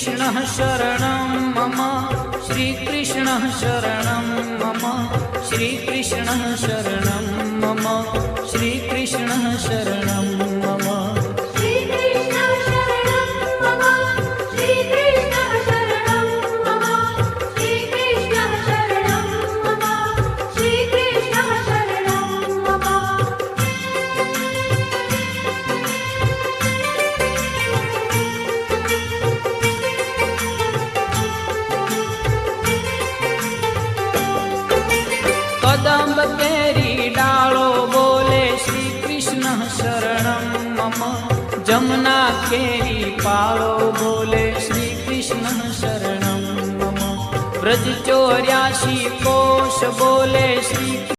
श्रीकृष्णः शरणं मम श्रीकृष्णः शरणं मम श्रीकृष्णः शरणं मम श्रीकृष्णः शरणं मम कदम्ब केरी डालो बोले श्री कृष्ण शरणं मम जमुना केरी पालो बोले श्री कृष्ण शरणं मम ब्रज 84 कोश बोले श्री